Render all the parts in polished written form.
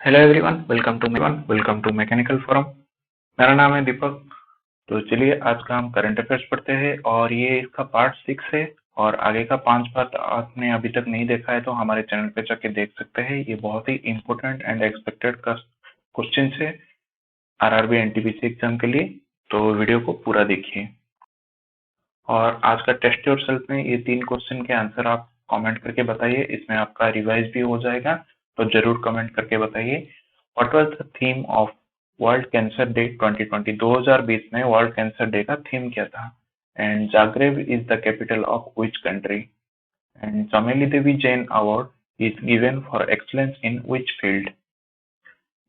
Hello everyone, welcome to mechanical forum. मेरा नाम है दीपक। तो चलिए आज का हम करंट अफेयर्स पढ़ते हैं और ये इसका पार्ट 6 है। और आगे का 5 पार्ट आपने अभी तक नहीं देखा है तो हमारे चैनल पे जाके देख सकते हैं। ये बहुत ही इम्पोर्टेंट एंड एक्सपेक्टेड क्वेश्चन है आरआरबी एनटीपीसी एग्जाम के लिए। तो वीडियो को पूरा देखिए। और आज का टेस्ट योरसेल्फ में ये 3 क्वेश्चन के आंसर आप कमेंट करके बताइए। इसमें आपका रिवाइज भी हो जाएगा, तो जरूर कमेंट करके बताइए। What was the theme of World Cancer Day 2020? 2020 में वर्ल्ड कैंसर डे का थीम क्या था? And Zagreb is the capital of which country? And Chameli Devi Jain award is given for excellence in which field?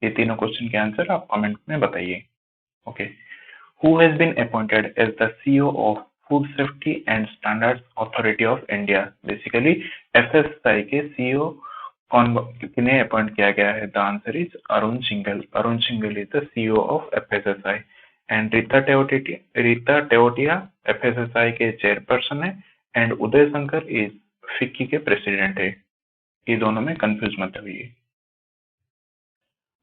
ये तीनों क्वेश्चन के answer आप comment में बताइए। Okay. Who has been appointed as the CEO of Food Safety and Standards Authority of India? Basically, FSSAI के CEO किन्हें appoint किया गया है? The answer is Arun Singhal. Arun Singhal is the CEO of FSSAI. And Rita Teotia FSSAI के chairperson है। And Uday Shankar is FICCI के president है। ये दोनों में कंफ्यूज मत होइए।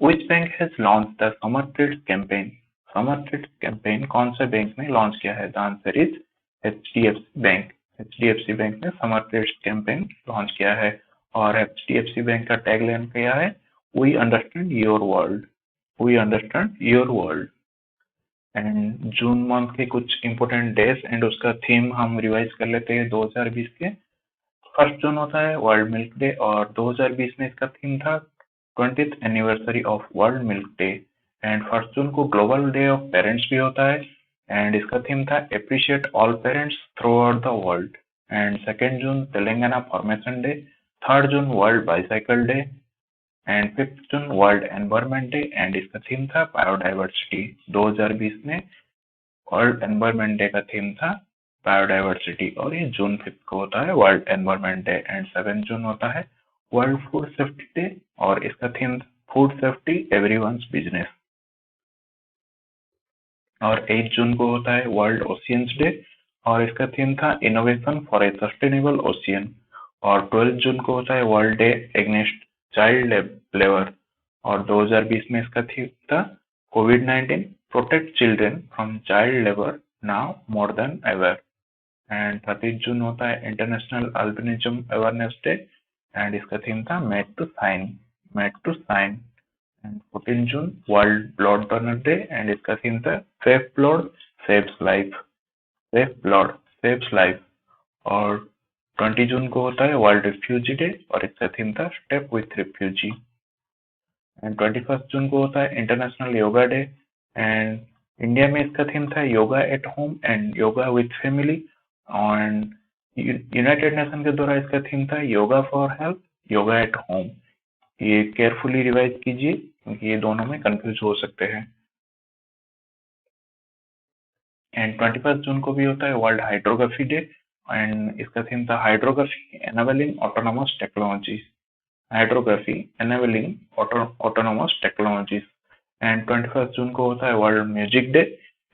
Which bank has launched the Summer Trades campaign? Summer Trades campaign कौन से बैंक ने लॉन्च किया है? The answer is HDFC bank. HDFC bank ने Summer Trades campaign लॉन्च किया है। और HDFC बैंक का टैगलाइन क्या है? We understand your world. We understand your world. And June month के कुछ इंपोर्टेंट डेज एंड उसका थीम हम रिवाइज कर लेते हैं 2020 के। 1 जून होता है वर्ल्ड मिल्क डे और 2020 में इसका थीम था 20th anniversary of world milk day. And 1 जून को ग्लोबल डे ऑफ पेरेंट्स भी होता है एंड इसका थीम था appreciate all parents through out the world. And 2 June Telangana formation day. 3 June world bicycle day and 5 June world environment day and इसका theme था biodiversity. 2020 में world environment day का theme था बायोडाइवर्सिटी और ये जून 5 को होता है वर्ल्ड एनवायरमेंट डे। एंड 7 जून होता है वर्ल्ड फूड सेफ्टी डे और इसका theme food safety everyone's business. और 8 जून को होता है वर्ल्ड ओशियंस डे और इसका थीम था innovation for a sustainable ocean. और 12 जून को होता है world day against child labour और 2020 में इसका थीम था कोविड-19 protect children from child labour now more than ever. And 30 June होता है international albinism awareness day and इसका थीम था made to shine. And 14 June world blood donor day and इसका थीम था सेफ ब्लड सेव्स लाइफ। और 20 जून को होता है वर्ल्ड रिफ्यूजी डे और इसका थीम था स्टेप विथ रिफ्यूजी। एंड 21 जून को होता है international yoga day and India में इसका थीम था yoga at home and yoga with family. And United nation के द्वारा इसका थीम था yoga for health yoga at home. ये केयरफुली रिवाइज कीजिए क्योंकि ये दोनों में कंफ्यूज हो सकते हैं। एंड 21 जून को भी होता है वर्ल्ड हाइड्रोग्राफी डे एंड इसका थीम था hydrography enabling autonomous technologies. And 21 जून को होता है वर्ल्ड म्यूजिक डे।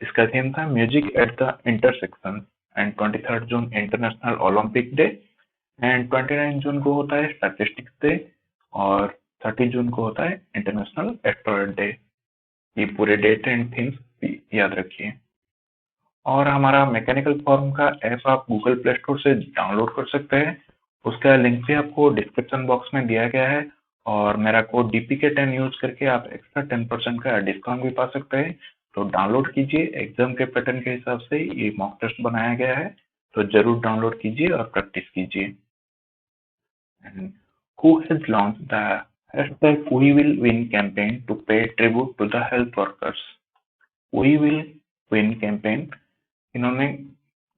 इसका थीम था music at the intersection. And 23 June international Olympic day and 29 जून को होता है स्टैटिस्टिक्स डे और 30 जून को होता है इंटरनेशनल एस्ट्रॉयड डे। ये पूरे डेट एंड थीम्स भी याद रखिए। और हमारा मैकेनिकल फॉर्म का ऐप आप गूगल प्ले स्टोर से डाउनलोड कर सकते हैं। उसका लिंक भी आपको डिस्क्रिप्शन बॉक्स में दिया गया है और मेरा कोड DPK10 यूज करके आप एक्स्ट्रा 10% का डिस्काउंट भी पा सकते हैं। तो डाउनलोड कीजिए। एग्जाम के पैटर्न के हिसाब से ये मॉक टेस्ट बनाया गया है, तो जरूर डाउनलोड कीजिए और प्रैक्टिस कीजिए। Who has launched the hashtag We Will Win campaign to pay tribute to the health workers? We Will Win campaign इन्होंने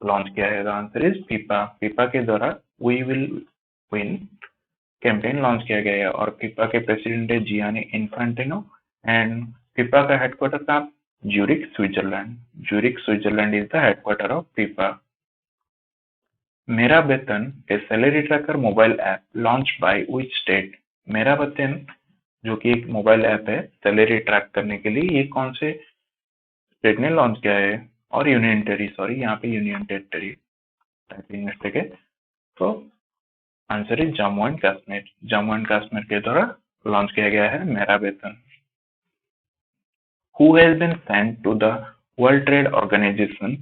लॉन्च किया है। आंसर इज पीपा के द्वारा we will win campaign launch किया गया है और पीपा के प्रेसिडेंट है जियानी इन्फेंटिनो। एंड पीपा का हेडक्वार्टर था Zurich Switzerland is the headquarter of पीपा। Mera Vetan a salary tracker mobile app launch by which state? Mera Vetan जो कि एक मोबाइल ऐप है सैलरी ट्रैक करने के लिए, ये कौन से स्टेट ने लॉन्च किया है? और यूनियन टेरिटरी, यहाँ पे यूनियन टेरिटरी टाइपिंग मिस्टेक है। तो answer is Jammu and Kashmir के द्वारा लॉन्च किया गया है मेरा वेतन। Who has been sent to the World Trade Organization,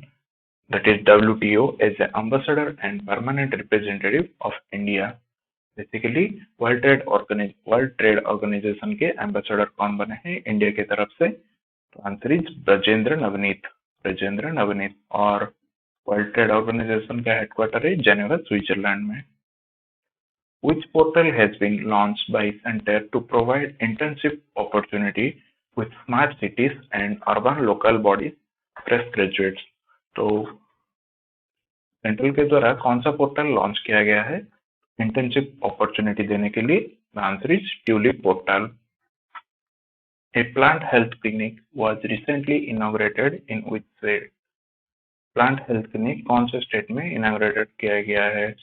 that is WTO, as the ambassador and permanent representative of India? Basically world trade organisation के एम्बेसडर कौन बने हैं इंडिया की तरफ से? तो आंसर इज ब्रजेंद्र नवनीत। और वर्ल्ड ट्रेड ऑर्गेनाइजेशन का हेडक्वार्टर है जेनेवा, स्विट्जरलैंड में। Which portal has been launched by Center to provide internship opportunity with smart cities and urban local bodies fresh graduates? तो सेंट्रल के द्वारा कौन सा पोर्टल लॉन्च किया गया है इंटर्नशिप अपॉर्चुनिटी देने के लिए? Answer is tulip portal. A plant health clinic was recently inaugurated in which state? Plant health clinic कौन से स्टेट में इनाग्रेटेड किया गया है?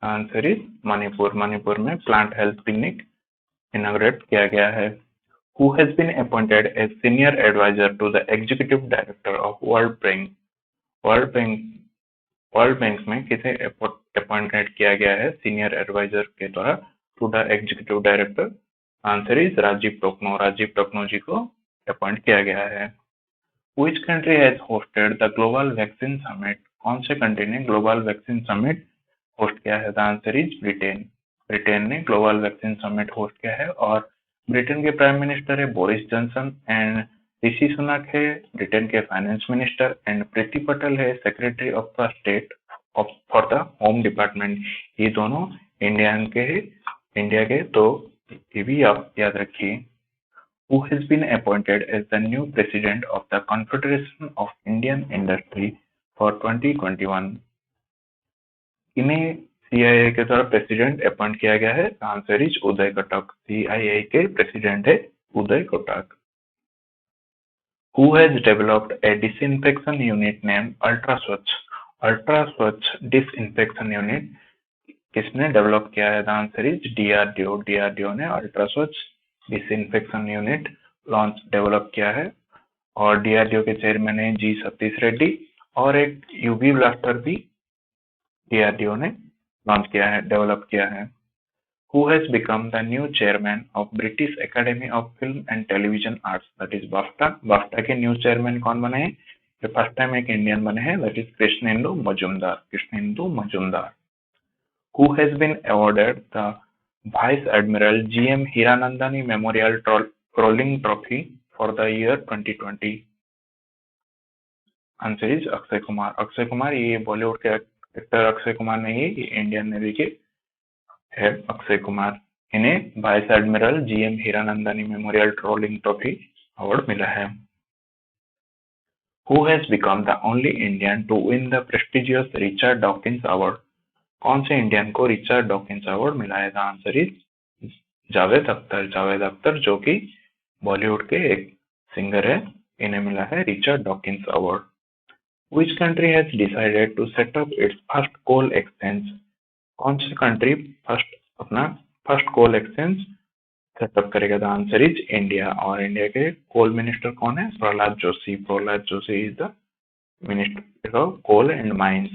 Answer is Manipur. मणिपुर में प्लांट हेल्थ क्लिनिक इनाग्रेट किया गया है। Who has been appointed as senior advisor to the executive director of World Bank? World bank में किसे अपॉइंटेड किया गया है सीनियर एडवाइजर के द्वारा to the executive director? Answer is Rajiv Topno. Rajiv Topno ji को अपॉइंट किया गया है। Which country has hosted the Global Vaccine Summit? कौन से कंट्री ने ग्लोबल वैक्सीन समिट होस्ट किया है? The answer is Britain. Britain ने ग्लोबल वैक्सीन समिट होस्ट किया है और ब्रिटेन के प्राइम मिनिस्टर है Boris Johnson and Rishi Sunak है ब्रिटेन के फाइनेंस मिनिस्टर एंड प्रीति पटेल है secretary of the state for the home department. ये दोनों इंडिया के तो ये भी आप याद रखिए। Who has been appointed as the new president of the Confederation of Indian Industry for 2021? इन्हें CIA के द्वारा प्रेसिडेंट अपॉइंट किया गया है। Answer is Uday Kotak. CIA के प्रेसिडेंट है Uday Kotak. Who has developed a disinfection unit named Ultra Swachh? Ultra Swachh disinfection unit किसने develop किया है? The answer is DRDO। DRDO ने अल्ट्रा स्वच्छ डिसइंफेक्शन यूनिट डेवलप किया है और DRDO के चेयरमैन है जी सतीश रेड्डी और एक यूवी ब्लास्टर भी DRDO ने डेवलप किया है। Who has become the new chairman of British Academy of Film and Television Arts, that is BAFTA? BAFTA के न्यू चेयरमैन कौन बने हैं? ये फर्स्ट टाइम एक इंडियन बने हैं, that is Krishnendu Majumdar. Who has been awarded the Vice Admiral GM Hiranandani Memorial Rolling Trophy for the year 2020? Answer is Akshay Kumar. Akshay Kumar ये बॉलीवुड के एक्टर अक्षय कुमार नहीं है, ये इंडियन नेवी के है अक्षय कुमार। इन्हें vice admiral GM Hiranandani memorial rolling trophy award मिला है। Who has become the only Indian to win the prestigious Richard Dawkins Award? कौन से इंडियन को रिचर्ड डॉकिंस अवार्ड मिला है? आंसर इज जावेद अख्तर जो कि बॉलीवुड के एक सिंगर है, इन्हें मिला है Richard Dawkins award. Which country has decided to set up its first coal exchange? कौन सी कंट्री अपना फर्स्ट कोल एक्सचेंज सेटअप करेगा? The answer is India. और इंडिया के कोल मिनिस्टर कौन है? Prahlad Joshi is the minister of coal and mines.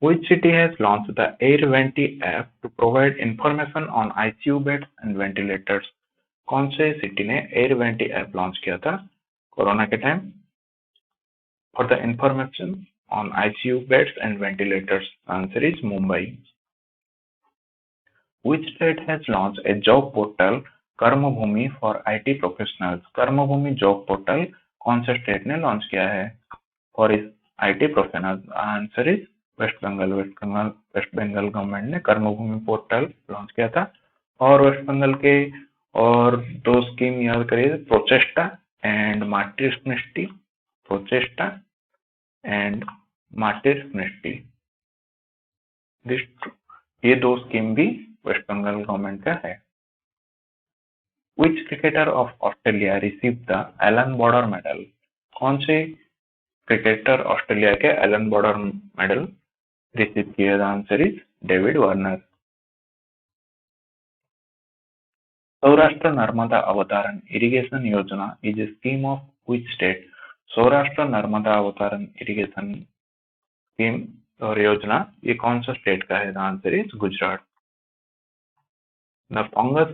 Which city has launched the AirVenti app to provide information on ICU beds and ventilators? कौन से city ने AirVenti app launch किया था corona के time for the information on ICU beds and ventilators? Answer is Mumbai. Which state has launched a job portal कर्मभूमि for IT professionals? Karmabhoomi job portal कौन से state ने लॉन्च किया है for IT professionals? Answer is West Bengal government ने Karmabhoomi portal launch किया था। और वेस्ट बंगाल के और दो स्कीम याद करिए, प्रोचेस्टा एंड मार्टिर मिनिस्ट्री। ये दो स्कीम भी वेस्ट बंगाल गवर्नमेंट का है। Which cricketer of Australia received the Allan Border Medal? कौन से क्रिकेटर ऑस्ट्रेलिया के एलन बॉर्डर मेडल रिसीव किया? The answer is David Warner. Saurashtra Narmada Avtaran irrigation योजना is a scheme of which state? Saurashtra Narmada Avtaran irrigation scheme और योजना ये कौन सा स्टेट का है? The answer is Gujarat. The fungus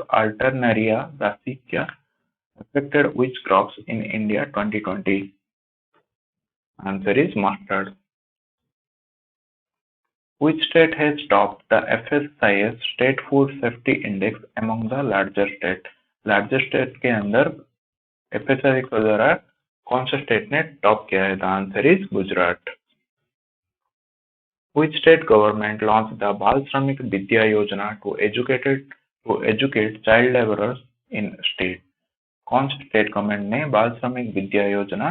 Alternaria brassica affected which crops in India 2020? Answer is mustard. Which state has topped the FSIS State Food Safety Index among the larger state? Larger state के अंदर FSI के द्वारा कौन सा state ने top किया है? The answer is Gujarat. Which state government launched the Bal Shramik Vidya Yojana to educate child laborers in state? कौन से स्टेट गवर्नमेंट ने बाल श्रमिक विद्या योजना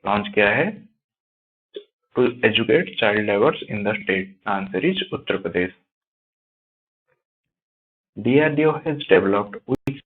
लॉन्च किया है to educate child laborers in the state? The answer is Uttar Pradesh. DRDO has developed which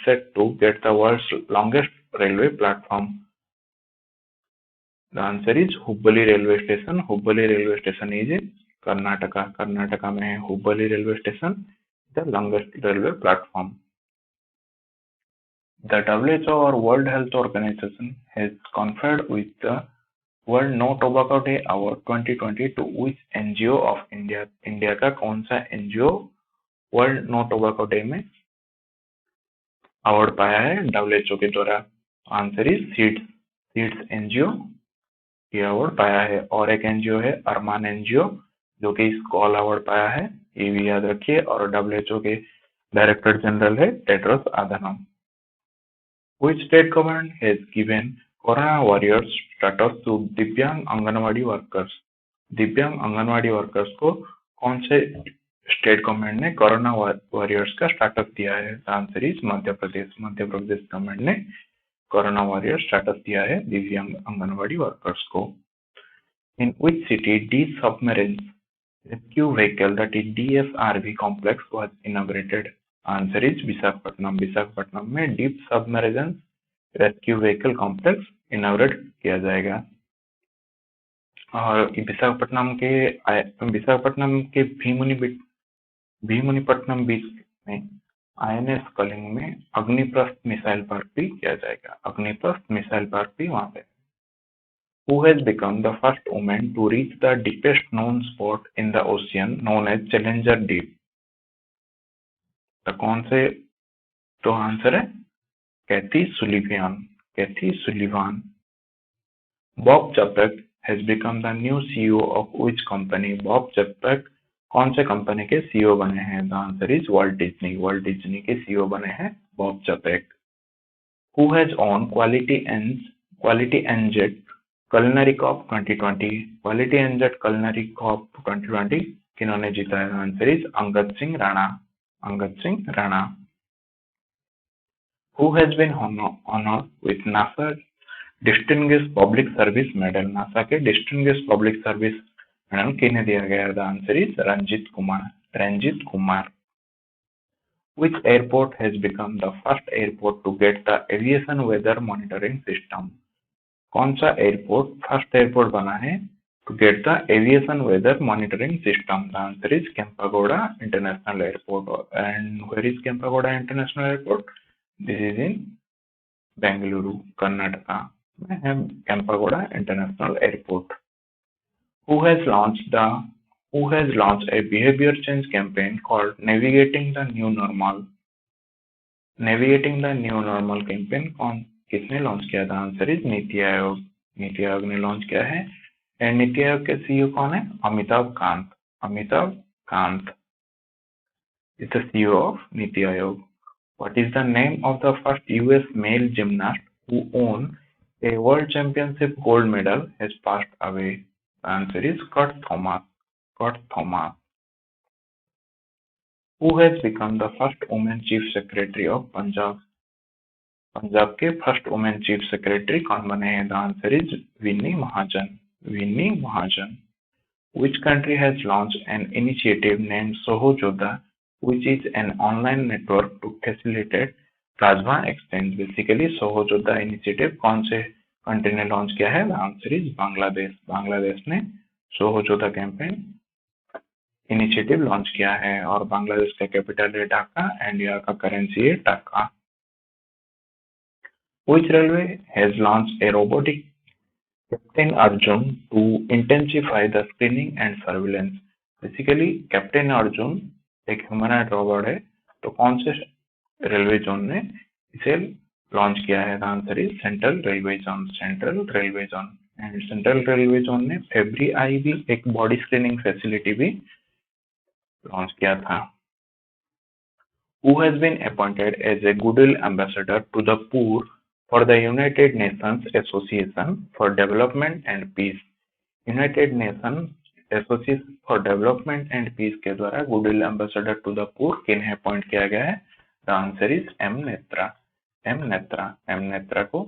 set to get the world's longest railway platform? The answer is Hubballi railway station. Hubballi railway station is in Karnataka. Karnataka में है Hubballi railway station, the longest railway platform. The WHO or World Health Organization has conferred with the World No Tobacco Day Award 2020 to which NGO of India? India का कौन सा NGO world no tobacco day में award पाया है WHO के द्वारा? Answer is seeds NGO ये award पाया है। और एक NGO है अरमान NGO जो कि इस कॉल अवार्ड पाया है, ये भी याद रखिए। और WHO के डायरेक्टर जनरल है Tedros Adhanom. Which state government has given Corona warriors status to दिव्यांग आंगनवाड़ी वर्कर्स? दिव्यांग आंगनवाड़ी वर्कर्स को कौन से स्टेट गवर्नमेंट ने कोरोना वॉरियर्स का स्टेटस दिया है? Answer is Madhya Pradesh. Madhya Pradesh government ने कोरोना वॉरियर स्टेटस दिया है दिव्यांग आंगनवाड़ी वर्कर्स को। In which city D submarine rescue vehicle that is DSRV complex was inaugurated? Answer is Visakhapatnam. Visakhapatnam में deep submarine rescue vehicle complex inaugurate किया जाएगा। और विशाखापट्टनम के भीमुनिपट्टनम बीच में INS कलिंग में अग्निप्रस्थ मिसाइल पार्क भी किया जाएगा। अग्निप्रस्थ मिसाइल पार्क भी वहां पे। Who has become the first woman to reach the deepest known spot in the ocean known as Challenger Deep? तो कौन से? तो आंसर है कैथी Sullivan. Bob Chapek has become the new CEO of which company? Bob Chapek कौन से company के CEO बने हैं? The answer is Walt Disney। Walt Disney के CEO बने हैं Bob Chapek। Who has won Quality NZ Culinary Cup 2020? Quality NZ Culinary Cup 2020 किन्होंने जीता है? Answer is Angad Singh Rana. Who has been honored with NASA Distinguished Public Service Medal? NASA के Distinguished Public Service Medal किन्हें दिया गया? The answer is Ranjit Kumar. Which airport has become the first airport to get the aviation weather monitoring system? कौन सा airport first airport बना है to get the aviation weather monitoring system? The answer is Kempagoda International Airport. And where is Kempagoda International Airport? This is in Bengaluru, Karnataka में है Kempagoda International Airport. Who has launched a behavior change campaign called Navigating the New Normal? Navigating the New Normal campaign किसने launch किया था? Answer is NITI Aayog. NITI Aayog ने launch किया है। And NITI Aayog के CEO कौन है? Amitabh Kant is the CEO of NITI Aayog. What is the name of the first US male gymnast who won a world championship gold medal has passed away? Answer is Kurt Thomas. Who has become the first woman chief secretary of Punjab? Punjab के first women chief secretary कौन बने हैं? The answer is Vinni Mahajan. Vinni Mahajan. Which country has launched an initiative named Soho Jodha, which is an online network to facilitate plasma exchange? Basically, Soho Jodha initiative कौन से country ने launch किया है? The answer is Bangladesh. Bangladesh ने Soho Jodha campaign initiative launch किया है और बांग्लादेश का कैपिटल है ढाका एंड यहाँ का करेंसी है टाका। Which railway has launched a robotic Captain Arjun to intensify the screening and surveillance? Basically, captain Arjun एक ह्यूमनॉइड रोबोट है, तो कौन से रेलवे जोन ने इसे लॉन्च किया है? The answer is central railway zone. Central railway zone. And central railway zone ने फेब्रुआरी भी एक बॉडी स्क्रीनिंग फैसिलिटी भी लॉन्च किया था। Who has been appointed as a Goodwill Ambassador to the poor for the United Nations Association for Development and Peace? United Nations Association for Development and Peace के द्वारा Goodwill Ambassador to the poor किन्हें appoint किया गया है? The answer is M Netra. M Netra. M Netra को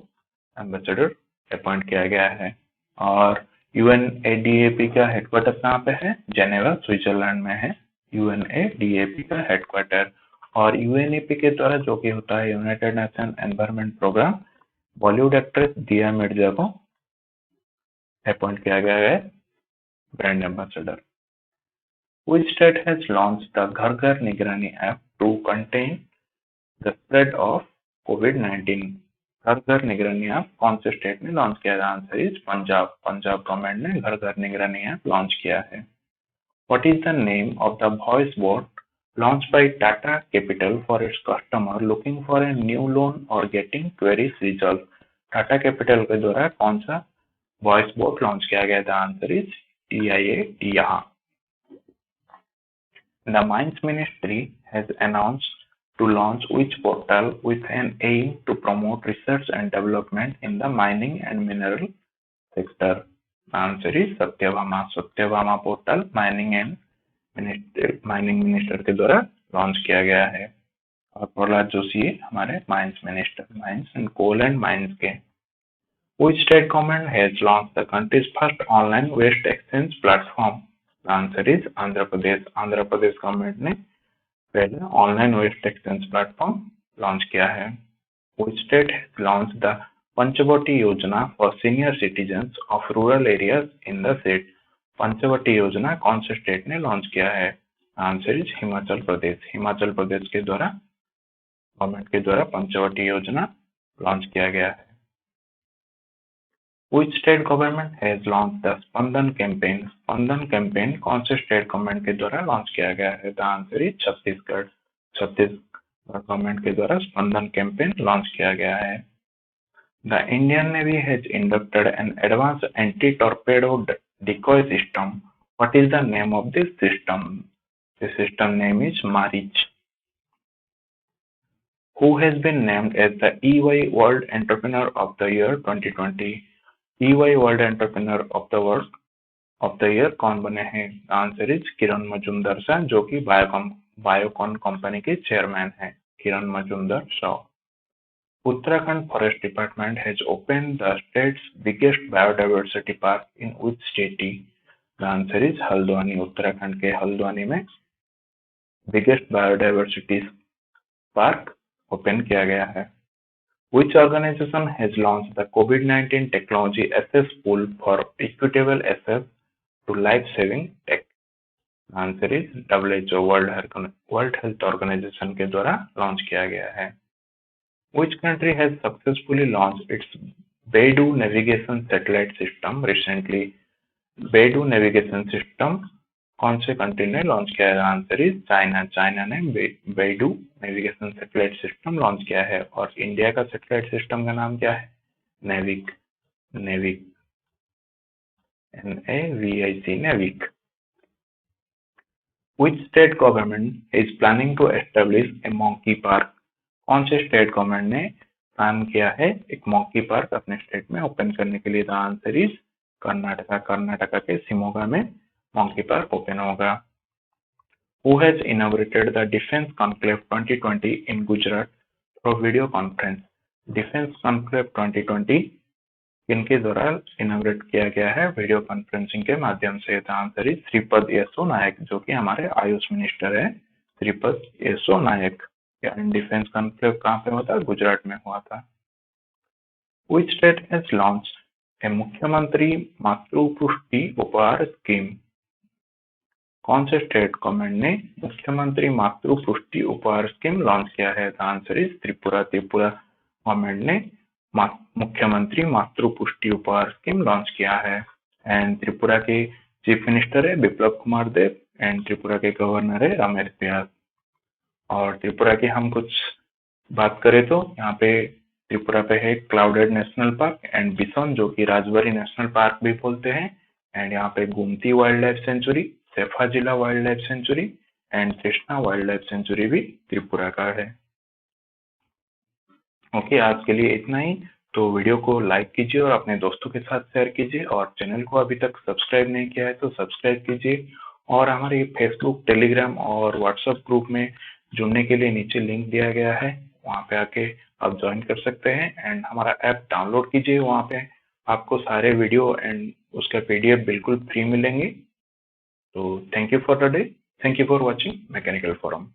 ambassador appoint किया गया है। और UNADAP का हेडक्वार्टर कहाँ पे है? जेनेवा स्विट्जरलैंड में है UNADAP का हेडक्वार्टर। और UNEP के द्वारा जो कि होता है United Nation Environment Programme, Bollywood actress Dia Mirza को अपॉइंट किया गया है brand ambassador. Which state has launched the Ghar Ghar Nigrani app to contain the spread of COVID-19? घर घर निगरानी ऐप कौन से स्टेट ने लॉन्च किया? Answer is Punjab. Punjab government ने घर घर निगरानी ऐप लॉन्च किया है। What is the name of the voice bot launched by Tata Capital for its customer looking for a new loan or getting queries resolved? Tata capital के द्वारा कौन सा voice boat launch किया गया था? Answer is TIA TIA। The Mines Ministry has announced to launch which portal with an aim to promote research and development in the mining and mineral sector? Answer is Satyabhama. Satyabhama portal mining minister के द्वारा launch किया गया है। और प्रहलाद जोशी हमारे mines minister, mines and coal and mines के। Which state government has launched the country's first online waste exchange platform? The answer is Andhra Pradesh. Andhra Pradesh government ने पहले online waste exchange platform launch किया है। Which state has launched the Panchavati योजना for senior citizens of rural areas in the state? Panchavati योजना कौन से state ने launch किया है? Answer is Himachal Pradesh. हिमाचल प्रदेश के द्वारा गवर्नमेंट के द्वारा पंचवटी योजना लॉन्च किया गया है। Which state government has launched the Spandan campaign? Spandan campaign कौन से स्टेट गवर्नमेंट के द्वारा लॉन्च किया गया है? The answer is Chhattisgarh. Chhattisgarh government के द्वारा स्पंदन कैंपेन लॉन्च किया गया है। The Indian Navy has inducted an advanced anti-torpedo decoy system. What is the name of this system? The system name is Marich. Who has been named as the EY World Entrepreneur of the Year 2020? EY World Entrepreneur of the Year कौन बने हैं? Answer is किरण मजूमदार शाह, जो कि Biocon company के chairman हैं। किरण Majumdar Shah. Uttarakhand Forest Department has opened the state's biggest biodiversity park in which state? The answer is Haldwani. Uttarakhand के हल्द्वानी में biggest biodiversity park open किया गया है। Which organization has launched the COVID-19 technology access pool for equitable access to life-saving tech? The answer is WHO, World Health Organization के द्वारा launch किया गया है। Which country has successfully launched its Beidou navigation satellite system recently? Beidou navigation system कौन से country ने launch किया है? Answer is China. चाइना ने बेडू नेविगेशन सैटेलाइट सिस्टम लॉन्च किया है। और इंडिया का सैटेलाइट सिस्टम का नाम क्या है? NavIC. NavIC, NAVIC, NavIC. Which state government is planning to establish a monkey park? कौन से स्टेट गवर्नमेंट ने प्लान किया है एक मॉन्की पार्क अपने स्टेट में ओपन करने के लिए? The answer is Karnataka. Karnataka के शिमोगा में मॉन्की पार्क ओपन होगा। Who has inaugurated the Defense Conclave 2020 in Gujarat through video conference? Defence conclave 2020 इनके द्वारा इनॉग्रेट किया गया है वीडियो कॉन्फ्रेंसिंग के माध्यम से। The answer is Shripad Yesso Naik, जो कि हमारे आयुष मिनिस्टर है, श्रीपद येसो नायक। डिफेंस कॉन्क्लेव कहाँ पे हुआ था? गुजरात में हुआ था। Which state has launched a मुख्यमंत्री मातृपुष्टि उपहार स्कीम? कौन से स्टेट गवर्नमेंट ने मुख्यमंत्री मातृपुष्टि उपहार स्कीम लॉन्च किया है? The answer is Tripura. Tripura government ने मुख्यमंत्री मातृपुष्टि उपहार स्कीम लॉन्च किया है। एंड त्रिपुरा के चीफ मिनिस्टर है बिप्लब कुमार देव एंड त्रिपुरा के गवर्नर है रमेश व्यास। और त्रिपुरा की हम कुछ बात करें तो यहाँ पे त्रिपुरा पे है clouded national park and bison, जो कि राजबारी नेशनल पार्क भी बोलते हैं। एंड यहाँ पे Gomati wildlife sanctuary, Sepahijala wildlife sanctuary and Krishna wildlife sanctuary भी त्रिपुरा का है। ओके, आज के लिए इतना ही। तो वीडियो को लाइक कीजिए और अपने दोस्तों के साथ शेयर कीजिए, और चैनल को अभी तक सब्सक्राइब नहीं किया है तो सब्सक्राइब कीजिए। और हमारे फेसबुक, टेलीग्राम और व्हाट्सएप ग्रुप में जुड़ने के लिए नीचे लिंक दिया गया है, वहाँ पे आके आप ज्वाइन कर सकते हैं। एंड हमारा ऐप डाउनलोड कीजिए, वहाँ पे आपको सारे वीडियो एंड उसका PDF बिल्कुल फ्री मिलेंगे। तो thank you for the day, thank you for watching mechanical forum.